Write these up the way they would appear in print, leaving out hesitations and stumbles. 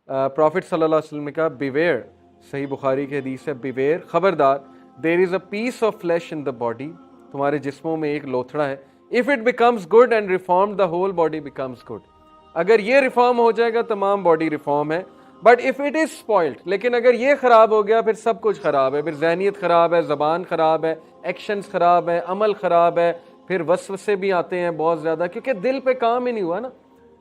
Profit सल्लल्लाहु अलैहि वसल्लम ने कहा बिवेयर, सही बुखारी की हदीस है, बिवेयर, खबरदार, there is a piece of flesh in the body, तुम्हारे जिस्मों में एक लोथड़ा है, if it becomes good and reform the whole body becomes good, अगर ये रिफॉर्म हो जाएगा तमाम बॉडी रिफॉर्म है, but if it is spoiled, लेकिन अगर ये खराब हो गया फिर सब कुछ खराब है, फिर जहनियत खराब है, जबान खराब है, एक्शंस खराब है, अमल खराब है, फिर वसवसे भी आते हैं बहुत ज्यादा, क्योंकि दिल पे काम ही नहीं हुआ ना,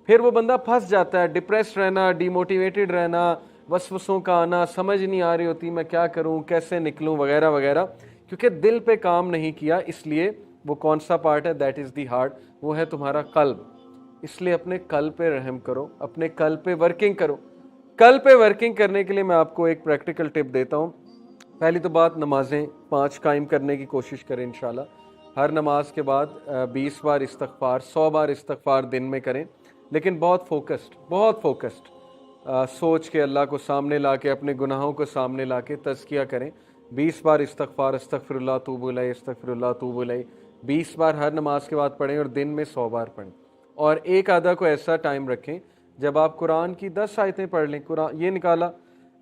फिर वो बंदा फंस जाता है, डिप्रेस्ड रहना, डिमोटिवेटेड रहना, वसवसों का आना, समझ नहीं आ रही होती मैं क्या करूं, कैसे निकलूं, वगैरह वगैरह, क्योंकि दिल पे काम नहीं किया। इसलिए वो कौन सा पार्ट है, दैट इज दी हार्ट, वो है तुम्हारा कल्ब। इसलिए अपने कल्ब पे रहम करो, अपने कल्ब पे वर्किंग करो। कल्ब पे वर्किंग करने के लिए मैं आपको एक प्रैक्टिकल टिप देता हूँ। पहली तो बात, नमाजें 5 कायम करने की कोशिश करें इंशाल्लाह। हर नमाज के बाद 20 बार इस्तगफार, 100 बार इस्तगफार दिन में करें, लेकिन बहुत फोकस्ड सोच के, अल्लाह को सामने ला के, अपने गुनाहों को सामने ला के तज़किया करें। 20 बार इस्तगफार, अस्तगफिरुल्लाह तूबु इलैह, अस्तगफिरुल्लाह तूबु इलैह 20 बार हर नमाज के बाद पढ़ें, और दिन में 100 बार पढ़ें। और एक आधा को ऐसा टाइम रखें जब आप कुरान की 10 आयतें पढ़ लें। कुरान ये निकाला,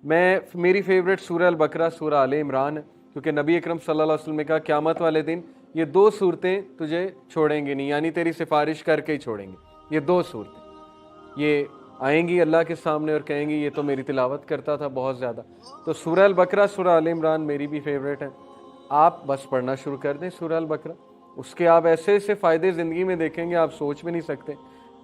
मेरी फेवरेट सूरह अल बकरा, सूरह आले इमरान है, क्योंकि नबी अकरम सल्लल्लाहु अलैहि वसल्लम ने कहा क़यामत वाले दिन ये 2 सूरतें तुझे छोड़ेंगी नहीं, यानी तेरी सिफारिश करके ही छोड़ेंगे। ये 2 सूरतें ये आएंगी अल्लाह के सामने और कहेंगी ये तो मेरी तिलावत करता था बहुत ज़्यादा। तो सूरह अल बकरा, सूरह आले इमरान मेरी भी फेवरेट है। आप बस पढ़ना शुरू कर दें सूरह अल बकरा, उसके आप ऐसे ऐसे फ़ायदे ज़िंदगी में देखेंगे आप सोच भी नहीं सकते।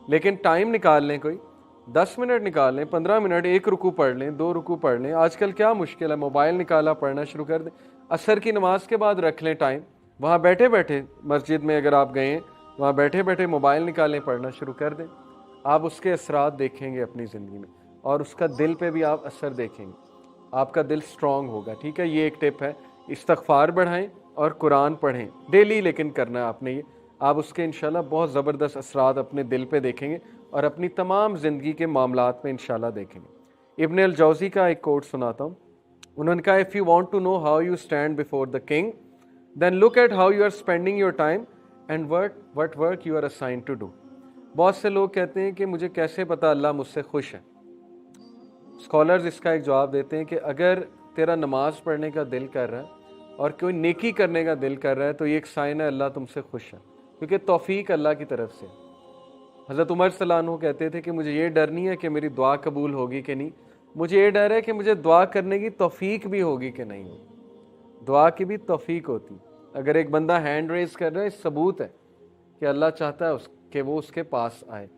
लेकिन टाइम निकाल लें, कोई 10 मिनट निकाल लें, 15 मिनट, 1 रुकू पढ़ लें, 2 रुकू पढ़ लें। आजकल क्या मुश्किल है, मोबाइल निकाला, पढ़ना शुरू कर दें। असर की नमाज के बाद रख लें टाइम, वहाँ बैठे बैठे मस्जिद में अगर आप गए हैं, वहाँ बैठे बैठे मोबाइल निकालें, पढ़ना शुरू कर दें। आप उसके असरात देखेंगे अपनी ज़िंदगी में, और उसका दिल पे भी आप असर देखेंगे, आपका दिल स्ट्रांग होगा। ठीक है, ये एक टिप है। इस्तगफार बढ़ाएं और कुरान पढ़ें डेली, लेकिन करना है आपने ये, आप उसके इंशाल्लाह बहुत ज़बरदस्त असरात अपने दिल पे देखेंगे और अपनी तमाम ज़िंदगी के मामलात में इंशाल्लाह देखेंगे। इब्न अल जौज़ी का एक कोट सुनाता हूँ। उन्होंने कहा, if you want to know how you stand before the king, then look at how you are spending your time and what work you are assigned to do. बहुत से लोग कहते हैं कि मुझे कैसे पता अल्लाह मुझसे खुश है। स्कॉलर्स इसका एक जवाब देते हैं कि अगर तेरा नमाज पढ़ने का दिल कर रहा है और कोई नेकी करने का दिल कर रहा है, तो ये एक साइन है अल्लाह तुमसे खुश है, क्योंकि तौफीक अल्लाह की तरफ से। हज़रत उमर सल्लल्लाहु अलैहि वसल्लम कहते थे कि मुझे ये डर नहीं है कि मेरी दुआ कबूल होगी कि नहीं, मुझे ये डर है कि मुझे दुआ करने की तौफीक भी होगी कि नहीं। दुआ की भी तौफीक होती। अगर एक बंदा हैंड रेज कर रहा है, सबूत है कि अल्लाह चाहता है कि वो उसके पास आए,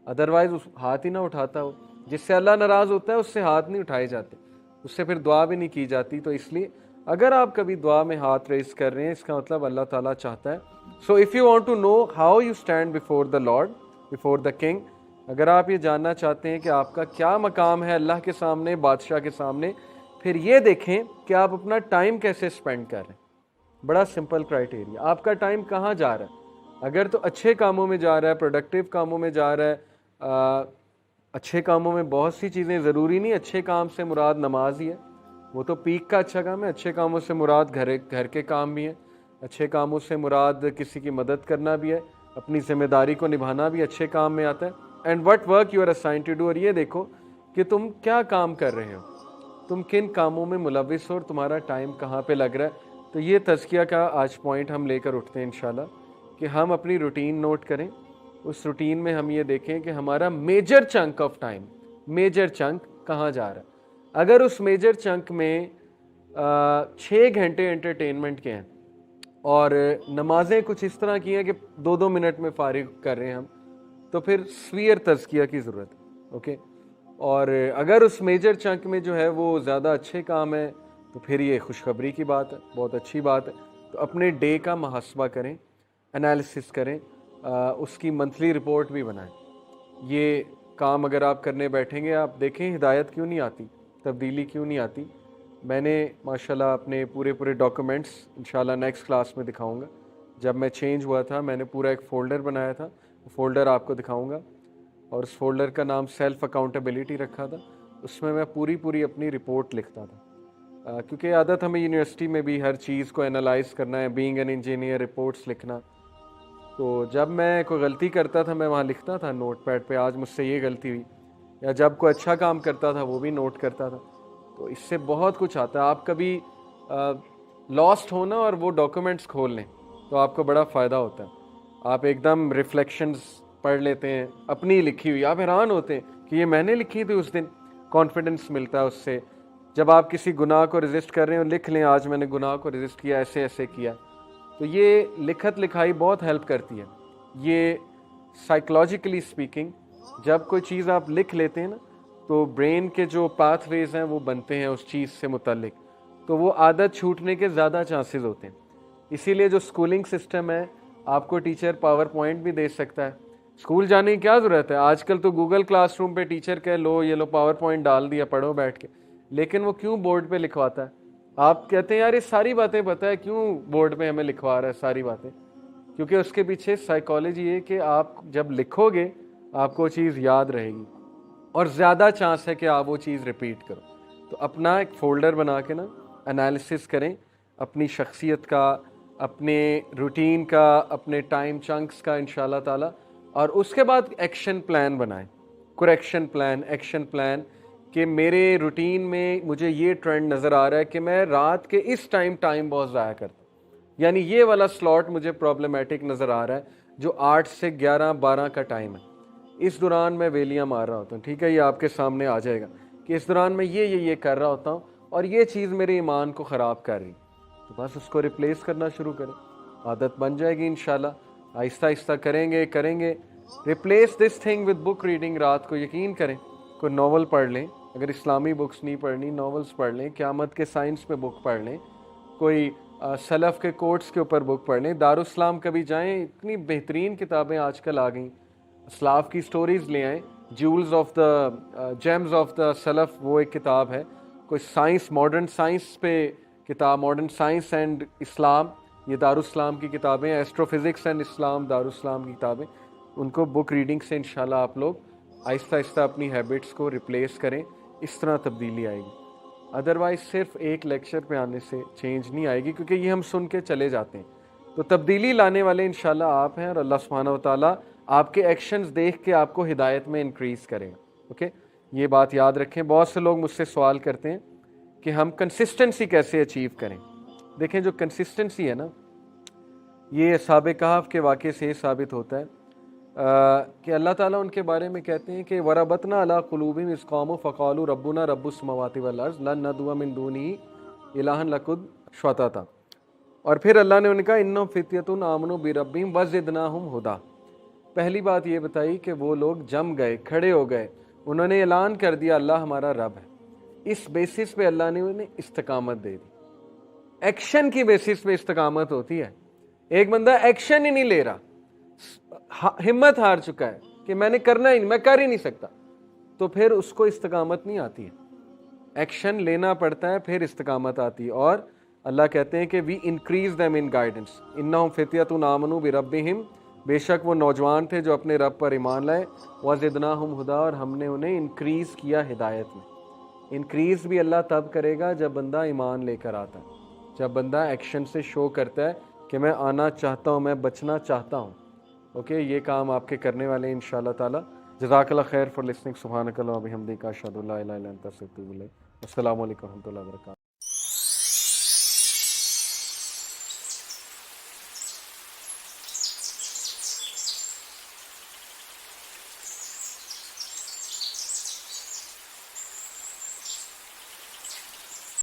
अदरवाइज उस हाथ ही ना उठाता हो। जिससे अल्लाह नाराज़ होता है उससे हाथ नहीं उठाए जाते, उससे फिर दुआ भी नहीं की जाती। तो इसलिए अगर आप कभी दुआ में हाथ रेज कर रहे हैं, इसका मतलब अल्लाह ताला चाहता है। So if you want to know how you stand before the lord, before the king, अगर आप ये जानना चाहते हैं कि आपका क्या मकाम है अल्लाह के सामने, बादशाह के सामने, फिर ये देखें कि आप अपना टाइम कैसे स्पेंड कर रहे हैं। बड़ा सिंपल क्राइटेरिया, आपका टाइम कहाँ जा रहा है। अगर तो अच्छे कामों में जा रहा है, प्रोडक्टिव कामों में जा रहा है, अच्छे कामों में बहुत सी चीज़ें, ज़रूरी नहीं अच्छे काम से मुराद नमाज ही है, वो तो पीक का अच्छा काम है। अच्छे कामों से मुराद घर के काम भी हैं, अच्छे कामों से मुराद किसी की मदद करना भी है, अपनी जिम्मेदारी को निभाना भी अच्छे काम में आता है। And what work you are assigned to do, और ये देखो कि तुम क्या काम कर रहे हो, तुम किन कामों में मुलविस हो और तुम्हारा टाइम कहाँ पे लग रहा है। तो ये तज़किया का आज पॉइंट हम लेकर उठते हैं इंशाल्लाह, कि हम अपनी रूटीन नोट करें। उस रूटीन में हम ये देखें कि हमारा major chunk of time, major chunk कहाँ जा रहा है। अगर उस मेजर चंक में 6 घंटे एंटरटेनमेंट के हैं और नमाजें कुछ इस तरह की हैं कि 2-2 मिनट में फारिग कर रहे हैं हम, तो फिर स्वीयर तज़किया की ज़रूरत है। ओके, और अगर उस मेजर चंक में जो है वो ज़्यादा अच्छे काम है, तो फिर ये खुशखबरी की बात है, बहुत अच्छी बात है। तो अपने डे का मुहासबा करें, एनालिसिस करें, उसकी मंथली रिपोर्ट भी बनाएं। ये काम अगर आप करने बैठेंगे, आप देखें हिदायत क्यों नहीं आती, तब्दीली क्यों नहीं आती। मैंने माशाल्लाह अपने पूरे डॉक्यूमेंट्स इंशाल्लाह नेक्स्ट क्लास में दिखाऊंगा। जब मैं चेंज हुआ था, मैंने पूरा एक फ़ोल्डर बनाया था, फ़ोल्डर आपको दिखाऊंगा, और उस फोल्डर का नाम सेल्फ अकाउंटेबिलिटी रखा था। उसमें मैं पूरी अपनी रिपोर्ट लिखता था, क्योंकि आदत हमें यूनिवर्सिटी में भी हर चीज़ को एनालाइज करना है, बीइंग एन इंजीनियर, रिपोर्ट्स लिखना। तो जब मैं कोई गलती करता था, मैं वहाँ लिखता था नोट पैड पे, आज मुझसे ये गलती हुई, یا جب کوئی اچھا کام کرتا تھا وہ بھی نوٹ کرتا تھا. تو اس سے بہت کچھ آتا ہے. آپ کبھی لاسٹ ہونا اور وہ ڈاکومنٹس کھول لیں تو آپ کو بڑا فائدہ ہوتا ہے. آپ ایک دم ریفلیکشنز پڑھ لیتے ہیں اپنی لکھی ہوئی, آپ حیران ہوتے ہیں کہ یہ میں نے لکھی تھی اس دن. کانفیڈنس ملتا ہے اس سے. جب آپ کسی گناہ کو ریزسٹ کر رہے ہو لکھ لیں آج میں نے گناہ کو ریزسٹ کیا, ایسے ایسے کیا. تو یہ لکھت لکھائی بہت ہیلپ کرتی ہے. یہ سائیکلوجیکلی اسپیکنگ جب کوئی چیز آپ لکھ لیتے ہیں نا تو برین کے جو پاتھ ویز ہیں وہ بنتے ہیں اس چیز سے متعلق, تو وہ عادت چھوٹنے کے زیادہ چانسز ہوتے ہیں. اسی لیے جو اسکولنگ سسٹم ہے آپ کو ٹیچر پاور پوائنٹ بھی دے سکتا ہے. اسکول جانے کی کیا ضرورت ہے, آج کل تو گوگل کلاس روم پہ ٹیچر کہ لو یہ لو پاور پوائنٹ ڈال دیا پڑھو بیٹھ کے. لیکن وہ کیوں بورڈ پہ لکھواتا ہے؟ آپ کہتے ہیں یار یہ ساری باتیں پتہ ہے کیوں بورڈ پہ ہمیں لکھوا رہا ہے ساری باتیں, کیونکہ اس کے پیچھے سائیکالوجی ہے کہ آپ جب لکھو گے آپ کو وہ چیز یاد رہے گی اور زیادہ چانس ہے کہ آپ وہ چیز ریپیٹ کرو. تو اپنا ایک فولڈر بنا کے نا انالیسس کریں اپنی شخصیت کا, اپنے روٹین کا, اپنے ٹائم چنکس کا انشاءاللہ تعالی, اور اس کے بعد ایکشن پلان بنائیں, کریکشن پلان, ایکشن پلان, کہ میرے روٹین میں مجھے یہ ٹرینڈ نظر آ رہا ہے کہ میں رات کے اس ٹائم بہت ضائع کرتا ہوں, یعنی یہ والا سلاٹ مجھے پرابلمیٹک نظر آ رہا ہے جو 8 سے 11-12 کا ٹائم ہے, اس دوران میں ویلیاں مار رہا ہوتا ہوں. ٹھیک ہے, یہ آپ کے سامنے آ جائے گا کہ اس دوران میں یہ کر رہا ہوتا ہوں اور یہ چیز میرے ایمان کو خراب کر رہی. تو بس اس کو ریپلیس کرنا شروع کریں, عادت بن جائے گی انشاءاللہ. آہستہ آہستہ کریں گے. Replace this thing with book reading. رات کو یقین کریں کوئی ناول پڑھ لیں, اگر اسلامی بکس نہیں پڑھنی ناولز پڑھ لیں, قیامت کے سائنس پہ بک پڑھ لیں, کوئی سلف کے کوٹس کے اوپر بک پڑھ لیں. دارالاسلام کبھی جائیں, اتنی بہترین کتابیں آج کل آ گئیں. اسلاف کی سٹوریز لے آئیں, jewels of the gems of the self وہ ایک کتاب ہے. کوئی سائنس, ماڈرن سائنس پہ کتاب, ماڈرن سائنس اینڈ اسلام, یہ دارالاسلام کی کتابیں, ایسٹرو فزکس اینڈ اسلام دارالاسلام کی کتابیں. ان کو بک ریڈنگ سے انشاءاللہ آپ لوگ آہستہ آہستہ اپنی ہیبٹس کو ریپلیس کریں, اس طرح تبدیلی آئے گی. ادروائز صرف ایک لیکچر پہ آنے سے چینج نہیں آئے گی, کیونکہ یہ ہم سن کے چلے جاتے ہیں. تو تبدیلی لانے والے انشاءاللہ آپ ہیں, اور اللہ سبحانہ و تعالیٰ آپ کے ایکشنز دیکھ کے آپ کو ہدایت میں انکریز کرے گا. اوکے, یہ بات یاد رکھیں. بہت سے لوگ مجھ سے سوال کرتے ہیں کہ ہم کنسسٹنسی کیسے اچیو کریں. دیکھیں جو کنسسٹنسی ہے نا, یہ اصحاب کہف کے واقعے سے ثابت ہوتا ہے کہ اللہ تعالیٰ ان کے بارے میں کہتے ہیں کہ وَرَبَطْنَا عَلَىٰ قُلُوبِهِمْ إِذْ قَامُوا فَقَالُوا رَبُّنَا رَبُّ السَّمَاوَاتِ وَالْأَرْضِ لَن نَّدْعُوَ مِن دُونِهِ إِلَٰهًا لَقَدْ شَطَطَ. اور پھر اللہ نے ان کا إِنَّهُمْ فِتْيَةٌ آمَنُوا بِرَبِّهِمْ وَزِدْنَاهُمْ هُدًى. پہلی بات یہ بتائی کہ وہ لوگ جم گئے, کھڑے ہو گئے, انہوں نے اعلان کر دیا اللہ ہمارا رب ہے. اس بیسس پہ اللہ نے انہیں استقامت دے دی. ایکشن کی بیسس پہ استقامت ہوتی ہے. ایک بندہ ایکشن ہی نہیں لے رہا, ہمت ہار چکا ہے کہ میں نے کرنا ہی نہیں, میں کر ہی نہیں سکتا, تو پھر اس کو استقامت نہیں آتی ہے. ایکشن لینا پڑتا ہے پھر استقامت آتی ہے. اور اللہ کہتے ہیں کہ we increase them in guidance. انہم فتیۃ آمنوا بربہم, بے شک وہ نوجوان تھے جو اپنے رب پر ایمان لائے, وزدناہم ہدی, اور ہم نے انہیں انکریز کیا ہدایت میں. انکریز بھی اللہ تب کرے گا جب بندہ ایمان لے کر آتا ہے, جب بندہ ایکشن سے شو کرتا ہے کہ میں آنا چاہتا ہوں, میں بچنا چاہتا ہوں. اوکے, یہ کام آپ کے کرنے والے ہیں انشاءاللہ تعالی. جزاک اللہ خیر فار لسننگ. سبحانک اللہم و بحمدک, اشہد ان لا الہ الا انت, استغفرک و اتوب الیک. السلام علیکم و رحمۃ اللہ وبرکاتہ.